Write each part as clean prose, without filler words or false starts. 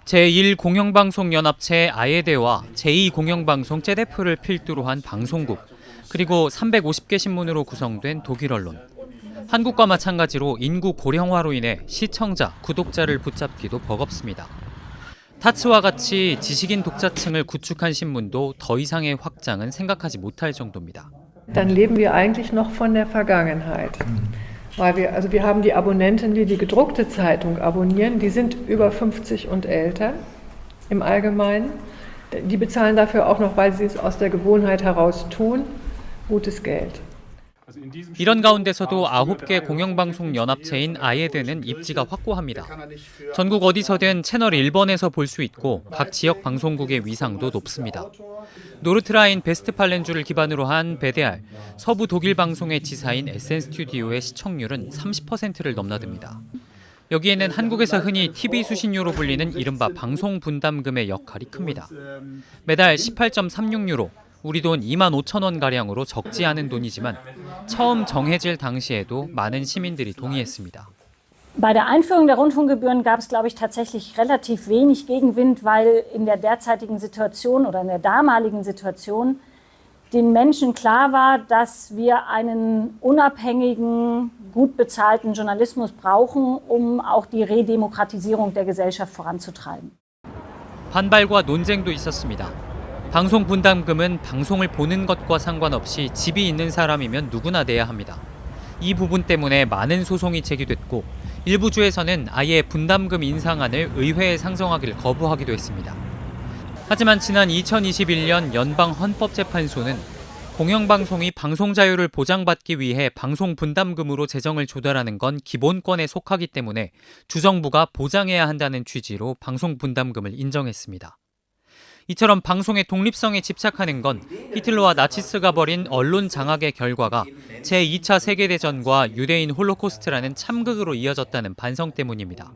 제1공영방송연합체 아예데와 제2공영방송 제데프를 필두로 한 방송국, 그리고 350개 신문으로 구성된 독일 언론. 한국과 마찬가지로 인구 고령화로 인해 시청자, 구독자를 붙잡기도 버겁습니다. 타츠와 같이 지식인 독자층을 구축한 신문도 더 이상의 확장은 생각하지 못할 정도입니다. Dann leben wir eigentlich noch von der Vergangenheit. Weil wir haben die Abonnenten, die die gedruckte Zeitung abonnieren, die sind über 50 und älter im Allgemeinen. Die bezahlen dafür auch noch, weil sie es aus der Gewohnheit heraus tun, gutes Geld. 이런 가운데서도 9개 공영방송 연합체인 아예드는 입지가 확고합니다. 전국 어디서든 채널 1번에서 볼 수 있고 각 지역 방송국의 위상도 높습니다. 노르트라인 베스트팔렌주를 기반으로 한 BDR, 서부 독일 방송의 지사인 SN스튜디오의 시청률은 30%를 넘나듭니다. 여기에는 한국에서 흔히 TV 수신료로 불리는 이른바 방송 분담금의 역할이 큽니다. 매달 18.36유로, 우리 돈 25,000원가량으로 적지 않은 돈이지만 처음 정해질 당시에도 많은 시민들이 동의했습니다. Bei der Einführung der Rundfunkgebühren gab es, glaube ich, tatsächlich relativ wenig Gegenwind, weil in der derzeitigen Situation oder in der damaligen Situation den Menschen klar war, dass wir einen unabhängigen, gut bezahlten Journalismus brauchen, um auch die Redemokratisierung der Gesellschaft voranzutreiben. 반발과 논쟁도 있었습니다. 방송 분담금은 방송을 보는 것과 상관없이 집이 있는 사람이면 누구나 내야 합니다. 이 부분 때문에 많은 소송이 제기됐고 일부 주에서는 아예 분담금 인상안을 의회에 상정하기를 거부하기도 했습니다. 하지만 지난 2021년 연방헌법재판소는 공영방송이 방송 자유를 보장받기 위해 방송 분담금으로 재정을 조달하는 건 기본권에 속하기 때문에 주정부가 보장해야 한다는 취지로 방송 분담금을 인정했습니다. 이처럼 방송의 독립성에 집착하는 건 히틀러와 나치스가 벌인 언론 장악의 결과가 제2차 세계대전과 유대인 홀로코스트라는 참극으로 이어졌다는 반성 때문입니다.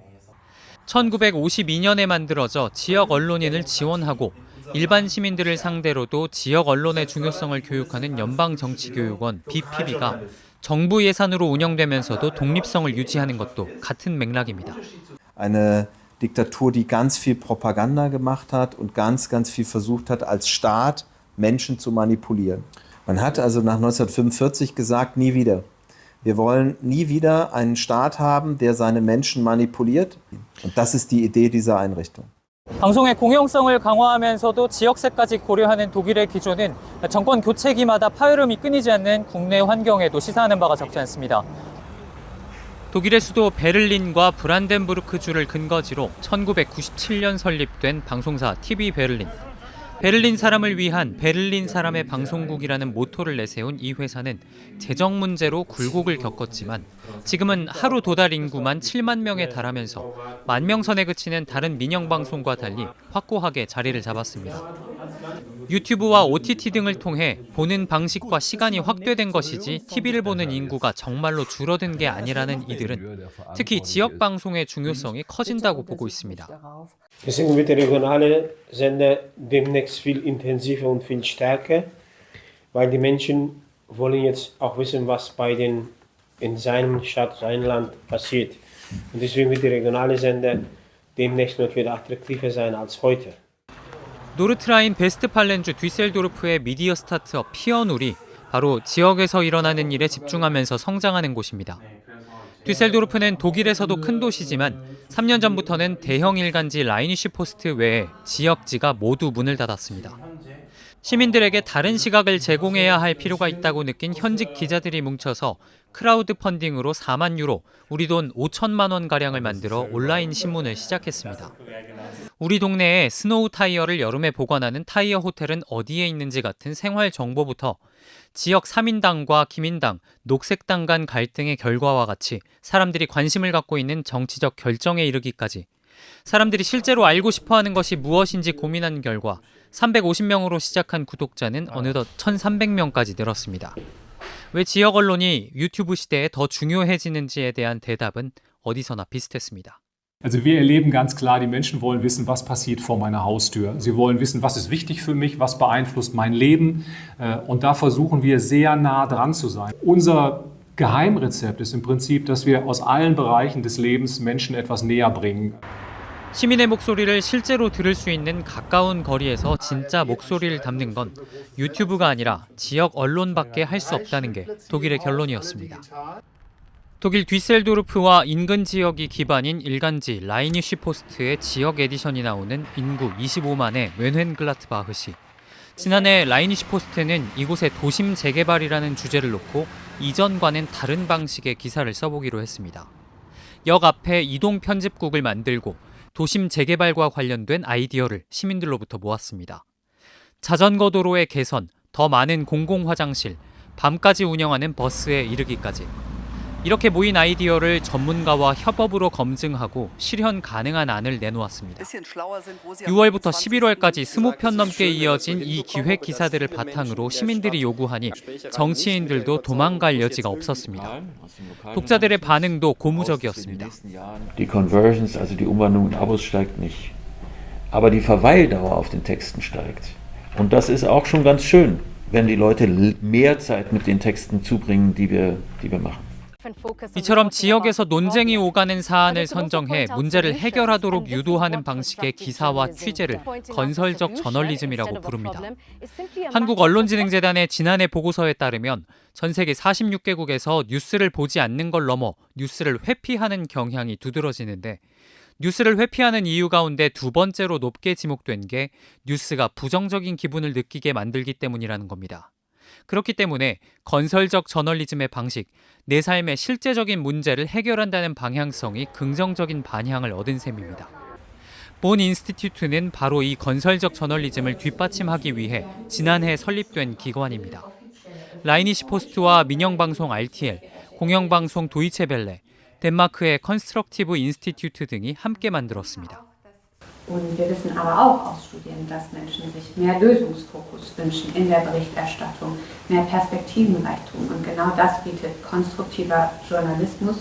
1952년에 만들어져 지역 언론인을 지원하고 일반 시민들을 상대로도 지역 언론의 중요성을 교육하는 연방정치교육원 BPB가 정부 예산으로 운영되면서도 독립성을 유지하는 것도 같은 맥락입니다. Diktatur, die ganz viel Propaganda gemacht hat und ganz viel versucht hat, als Staat Menschen zu manipulieren. Man hat also nach 1945 gesagt, nie wieder. Wir wollen nie wieder einen Staat haben, der seine Menschen manipuliert. Und das ist die Idee dieser Einrichtung. 방송의 공영성을 강화하면서도 지역세까지 고려하는 독일의 기조는 정권 교체기마다 파열음이 끊이지 않는 국내 환경에도 시사하는 바가 적지 않습니다. 독일의 수도 베를린과 브란덴부르크주를 근거지로 1997년 설립된 방송사 TV 베를린. 베를린 사람을 위한 베를린 사람의 방송국이라는 모토를 내세운 이 회사는 재정 문제로 굴곡을 겪었지만 지금은 하루 도달 인구만 7만 명에 달하면서 10,000명 선에 그치는 다른 민영방송과 달리 확고하게 자리를 잡았습니다. 유튜브와 OTT 등을 통해 보는 방식과 시간이 확대된 것이지 TV를 보는 인구가 정말로 줄어든 게 아니라는 이들은 특히 지역 방송의 중요성이 커진다고 보고 있습니다. Deswegen wird der regionale Sender demnächst viel intensiver und viel stärker, weil die Menschen wollen jetzt auch wissen, was in seinem Stadt, seinem Land passiert. Und deswegen wird der regionale Sender demnächst noch wieder attraktiver sein als heute. 노르트라인 베스트팔렌주 뒤셀도르프의 미디어 스타트업 피어눌이 바로 지역에서 일어나는 일에 집중하면서 성장하는 곳입니다. 뒤셀도르프는 독일에서도 큰 도시지만 3년 전부터는 대형 일간지 라이니슈 포스트 외에 지역지가 모두 문을 닫았습니다. 시민들에게 다른 시각을 제공해야 할 필요가 있다고 느낀 현직 기자들이 뭉쳐서 크라우드 펀딩으로 4만 유로, 우리 돈 5천만 원가량을 만들어 온라인 신문을 시작했습니다. 우리 동네에 스노우 타이어를 여름에 보관하는 타이어 호텔은 어디에 있는지 같은 생활 정보부터 지역 3인당과 기민당, 녹색당 간 갈등의 결과와 같이 사람들이 관심을 갖고 있는 정치적 결정에 이르기까지 사람들이 실제로 알고 싶어하는 것이 무엇인지 고민한 결과 350명으로 시작한 구독자는 어느덧 1,300명까지 늘었습니다. 왜 지역 언론이 유튜브 시대에 더 중요해지는지에 대한 대답은 어디서나 비슷했습니다. Also wir erleben ganz klar, die Menschen wollen wissen, was passiert vor meiner Haustür. Sie wollen wissen, was ist wichtig für mich, was beeinflusst mein Leben. Und da versuchen wir sehr nah dran zu sein. Unser Geheimrezept ist im Prinzip, dass wir aus allen Bereichen des Lebens Menschen etwas näher bringen. 시민의 목소리를 실제로 들을 수 있는 가까운 거리에서 진짜 목소리를 담는 건 유튜브가 아니라 지역 언론밖에 할 수 없다는 게 독일의 결론이었습니다. 독일 뒤셀도르프와 인근 지역이 기반인 일간지 라이니쉬 포스트의 지역 에디션이 나오는 인구 25만의 멘헨글라트바흐시. 지난해 라이니쉬 포스트는 이곳의 도심 재개발이라는 주제를 놓고 이전과는 다른 방식의 기사를 써보기로 했습니다. 역 앞에 이동 편집국을 만들고 도심 재개발과 관련된 아이디어를 시민들로부터 모았습니다. 자전거 도로의 개선, 더 많은 공공 화장실, 밤까지 운영하는 버스에 이르기까지. 이렇게 모인 아이디어를 전문가와 협업으로 검증하고 실현 가능한 안을 내놓았습니다. 6월부터 11월까지 20편 넘게 이어진 이 기획 기사들을 바탕으로 시민들이 요구하니 정치인들도 도망갈 여지가 없었습니다. 독자들의 반응도 고무적이었습니다. Die Conversions, also die Umwandlung in Abos steigt nicht. Aber die Verweildauer auf den Texten steigt. Und das ist auch schon ganz schön, wenn die Leute mehr Zeit mit den Texten zubringen, die wir machen. 이처럼 지역에서 논쟁이 오가는 사안을 선정해 문제를 해결하도록 유도하는 방식의 기사와 취재를 건설적 저널리즘이라고 부릅니다. 한국언론진흥재단의 지난해 보고서에 따르면 전 세계 46개국에서 뉴스를 보지 않는 걸 넘어 뉴스를 회피하는 경향이 두드러지는데 뉴스를 회피하는 이유 가운데 두 번째로 높게 지목된 게 뉴스가 부정적인 기분을 느끼게 만들기 때문이라는 겁니다. 그렇기 때문에 건설적 저널리즘의 방식, 내 삶의 실제적인 문제를 해결한다는 방향성이 긍정적인 반향을 얻은 셈입니다. 본 인스티튜트는 바로 이 건설적 저널리즘을 뒷받침하기 위해 지난해 설립된 기관입니다. 라이니시 포스트와 민영방송 RTL, 공영방송 도이체벨레, 덴마크의 컨스트럭티브 인스티튜트 등이 함께 만들었습니다. Und wir wissen aber auch aus Studien, dass Menschen sich mehr Lösungsfokus wünschen in der Berichterstattung, mehr Perspektivenreichtum. Und genau das bietet konstruktiver Journalismus.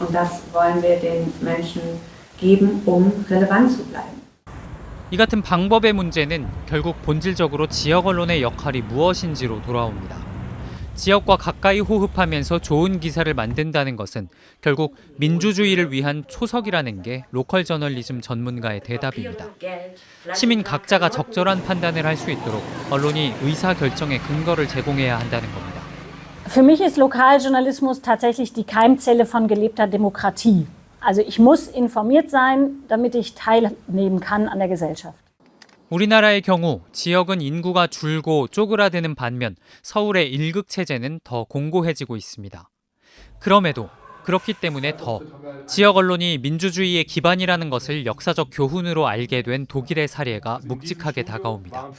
Und das wollen wir den Menschen geben, um relevant zu bleiben. 이 같은 방법의 문제는 결국 본질적으로 지역 언론의 역할이 무엇인지로 돌아옵니다. 지역과 가까이 호흡하면서 좋은 기사를 만든다는 것은 결국 민주주의를 위한 초석이라는 게 로컬 저널리즘 전문가의 대답입니다. 시민 각자가 적절한 판단을 할 수 있도록 언론이 의사결정의 근거를 제공해야 한다는 겁니다. Für mich ist Lokaljournalismus tatsächlich die Keimzelle von gelebter Demokratie. Also ich muss informiert sein, damit ich teilnehmen kann an der Gesellschaft. 우리나라의 경우 지역은 인구가 줄고 쪼그라드는 반면 서울의 일극 체제는 더 공고해지고 있습니다. 그럼에도 그렇기 때문에 더 지역 언론이 민주주의의 기반이라는 것을 역사적 교훈으로 알게 된 독일의 사례가 묵직하게 다가옵니다.